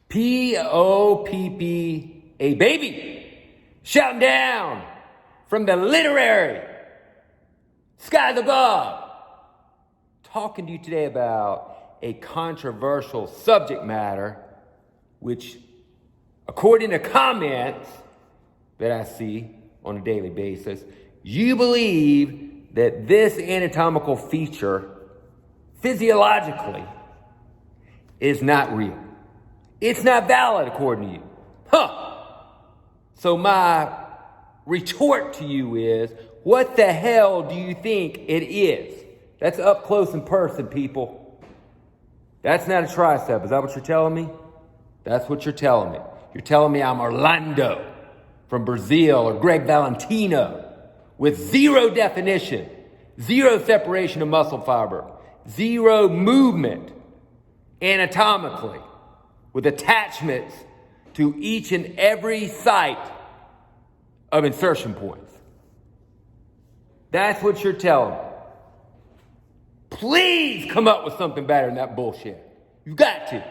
P-O-P-P-A baby, shouting down from the literary skies above, talking to you today about a controversial subject matter, which, according to comments that I see on a daily basis, you believe that this anatomical feature, physiologically, is not real. It's not valid according to you. So my retort to you is, what the hell do you think it is? That's up close and personal, people. That's not a tricep. Is that what you're telling me? That's what you're telling me. You're telling me I'm Orlando from Brazil or Greg Valentino with zero definition, zero separation of muscle fiber, zero movement anatomically, with attachments to each and every site of insertion points. That's what you're telling me. Please come up with something better than that bullshit. You got to.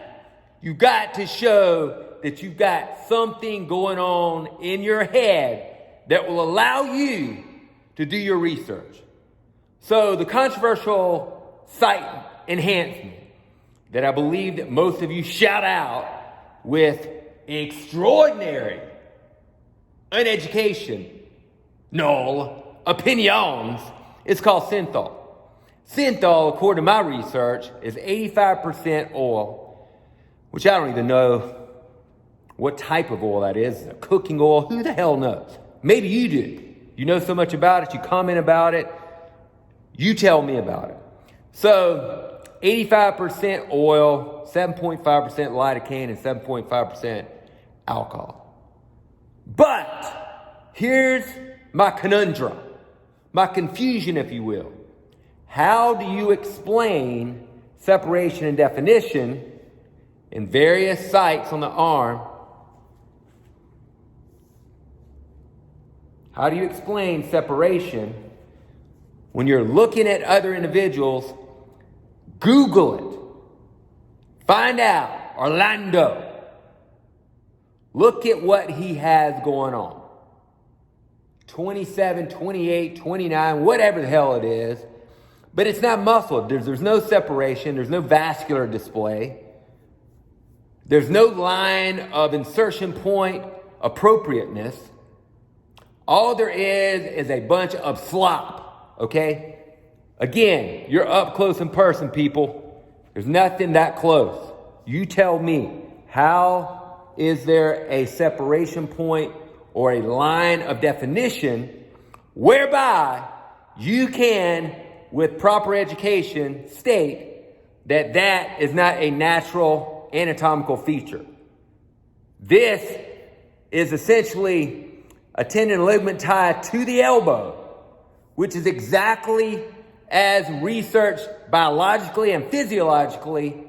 You got to show that you've got something going on in your head that will allow you to do your research. So the controversial site enhancement that I believe that most of you shout out with extraordinary uneducation, null opinions, is called Synthol. Synthol, according to my research, is 85% oil, which I don't even know what type of oil that is. Is it cooking oil? Who the hell knows? Maybe you do. You know so much about it, you comment about it, you tell me about it. So 85% oil, 7.5% lidocaine, and 7.5% alcohol. But here's my conundrum, my confusion, if you will. How do you explain separation and definition in various sites on the arm? How do you explain separation when you're looking at other individuals? Google it. Find out. Orlando. Look at what he has going on. 27, 28, 29, whatever the hell it is. But it's not muscle. There's no separation. There's no vascular display. There's no line of insertion point appropriateness. All there is a bunch of slop, okay? Again, you're up close and personal, people. There's nothing that close. You tell me, how is there a separation point or a line of definition whereby you can, with proper education, state that that is not a natural anatomical feature? This is essentially a tendon and ligament tied to the elbow, which is exactly as researched biologically and physiologically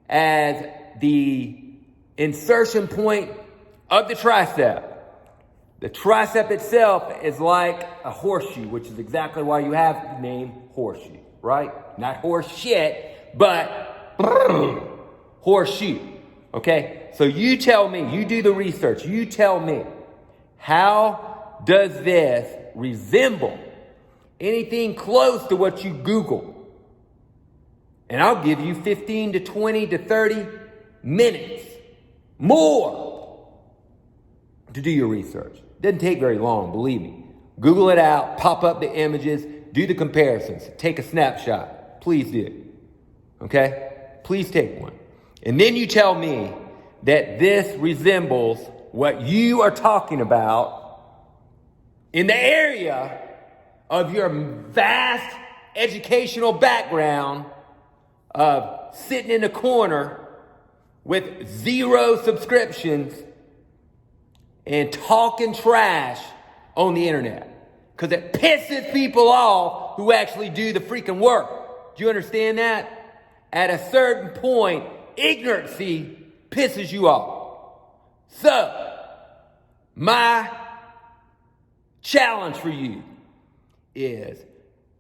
as the insertion point of the tricep. The tricep itself is like a horseshoe, which is exactly why you have the name horseshoe, right? Not horse shit, but horseshoe, okay? So you tell me, you do the research, you tell me, how does this resemble anything close to what you Google? And I'll give you 15 to 20 to 30 minutes more to do your research. Doesn't take very long, believe me. Google it out, pop up the images, do the comparisons, take a snapshot. Please do. Okay? Please take one. And then you tell me that this resembles what you are talking about in the area of your vast educational background of sitting in a corner with zero subscriptions and talking trash on the internet. Because it pisses people off who actually do the freaking work. Do you understand that? At a certain point, ignorancy pisses you off. So, my challenge for you is,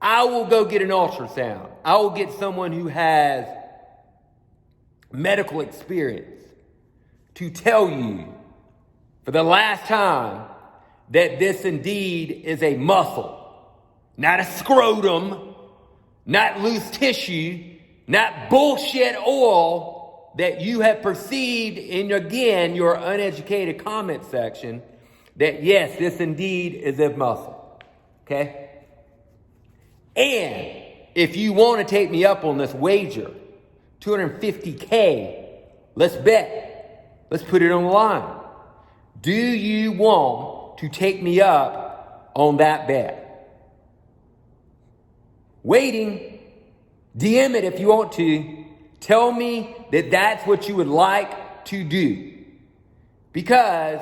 I will go get an ultrasound. I will get someone who has medical experience to tell you for the last time that this indeed is a muscle, not a scrotum, not loose tissue, not bullshit oil that you have perceived in, again, your uneducated comment section, that yes, this indeed is a muscle, okay? And if you want to take me up on this wager, $250K, let's bet. Let's put it on the line. Do you want to take me up on that bet? Waiting. DM it if you want to. Tell me that that's what you would like to do. Because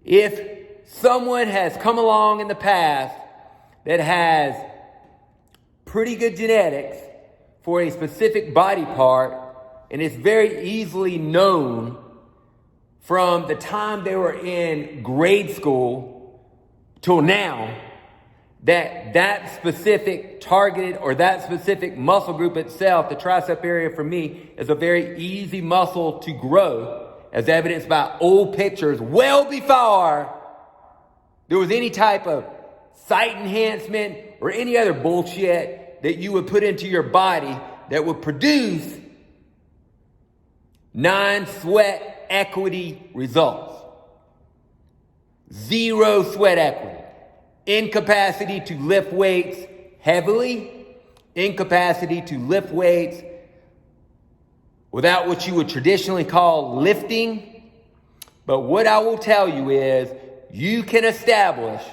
if someone has come along in the past that has pretty good genetics for a specific body part, and it's very easily known from the time they were in grade school till now, that specific targeted or that specific muscle group itself, the tricep area for me, is a very easy muscle to grow, as evidenced by old pictures well before there was any type of sight enhancement or any other bullshit that you would put into your body that would produce non-sweat equity results. Zero sweat equity. Incapacity to lift weights heavily. Incapacity to lift weights without what you would traditionally call lifting. But what I will tell you is you can establish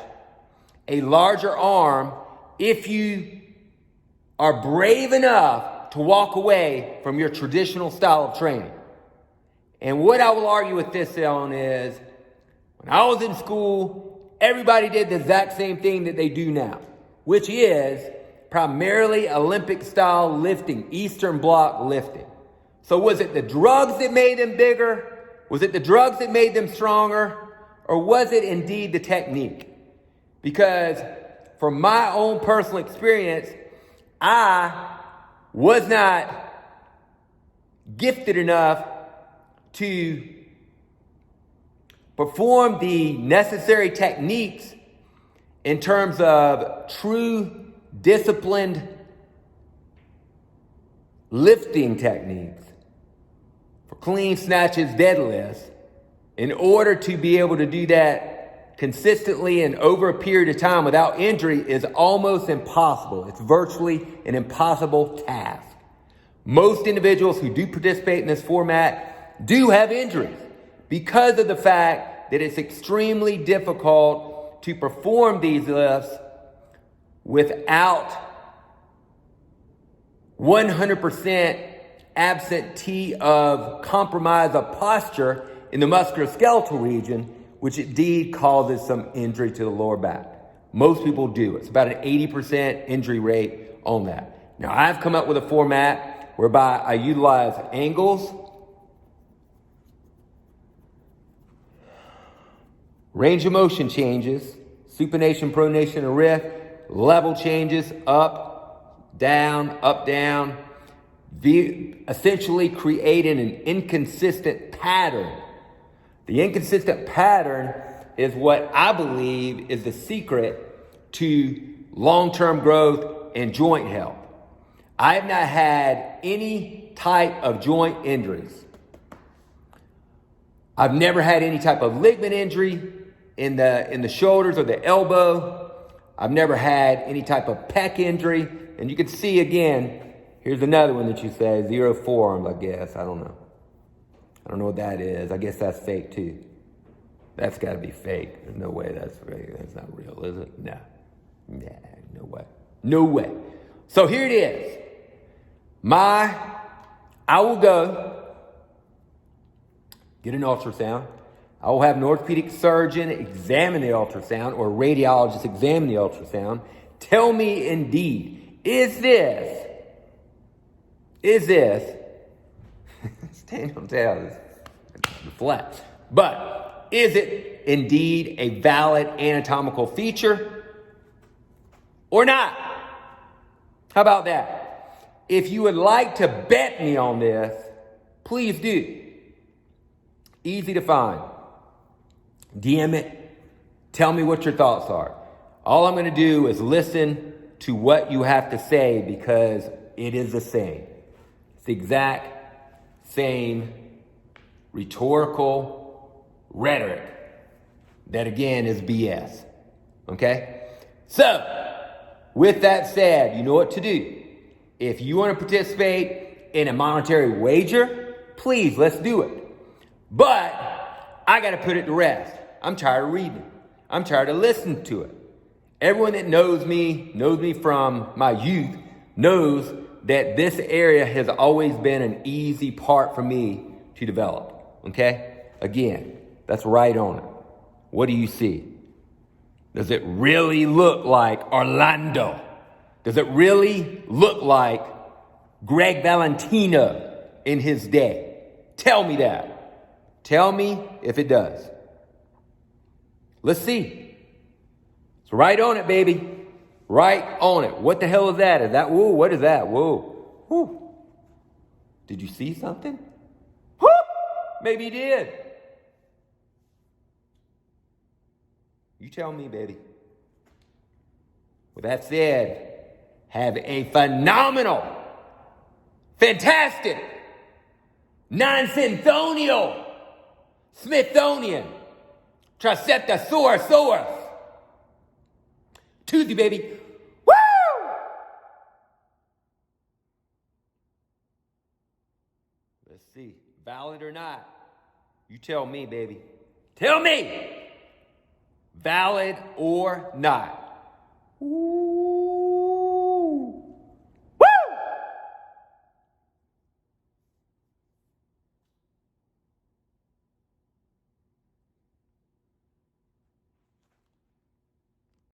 a larger arm if you are brave enough to walk away from your traditional style of training. And what I will argue with this on is, when I was in school, everybody did the exact same thing that they do now, which is primarily Olympic style lifting, Eastern Bloc lifting. So was it the drugs that made them bigger? Was it the drugs that made them stronger? Or was it indeed the technique? Because from my own personal experience, I was not gifted enough to perform the necessary techniques in terms of true disciplined lifting techniques for clean snatches, deadlifts, in order to be able to do that consistently and over a period of time without injury is almost impossible. It's virtually an impossible task. Most individuals who do participate in this format do have injuries because of the fact that it's extremely difficult to perform these lifts without 100% absentee of compromise of posture in the musculoskeletal region, which indeed causes some injury to the lower back. Most people do. It's about an 80% injury rate on that. Now, I've come up with a format whereby I utilize angles, range of motion changes, supination, pronation, and riff, level changes, up, down, essentially creating an inconsistent pattern. The inconsistent pattern is what I believe is the secret to long-term growth and joint health. I have not had any type of joint injuries. I've never had any type of ligament injury in the shoulders or the elbow. I've never had any type of pec injury. And you can see again, here's another one that you say, 0 forearms, I guess. I don't know. I don't know what that is. I guess that's fake too. That's got to be fake. There's no way that's fake. That's not real, is it? No. Nah, no way. No way. So here it is. I will go get an ultrasound. I will have an orthopedic surgeon examine the ultrasound or a radiologist examine the ultrasound. Tell me indeed, is this stand on tail, flat, but is it indeed a valid anatomical feature or not? How about that? If you would like to bet me on this, please do. Easy to find. DM it. Tell me what your thoughts are. All I'm going to do is listen to what you have to say because it is the same. It's the exact same rhetorical rhetoric that, again, is BS. Okay? So, with that said, you know what to do. If you want to participate in a monetary wager, please, let's do it. But I got to put it to rest. I'm tired of reading it. I'm tired of listening to it. Everyone that knows me from my youth, knows that this area has always been an easy part for me to develop. Okay? Again, that's right on it. What do you see? Does it really look like Orlando? Does it really look like Greg Valentino in his day? Tell me that. Tell me if it does. Let's see. It's right on it, baby. Right on it. What the hell is that? Is that, whoa, what is that? Whoa. Whew. Did you see something? Whoop! Maybe you did. You tell me, baby. With that said, have a phenomenal, fantastic, non-synthonial, Smithsonian, Triceptosaurus Tuesday, baby. Woo! Let's see. Valid or not? You tell me, baby. Tell me! Valid or not? Ooh.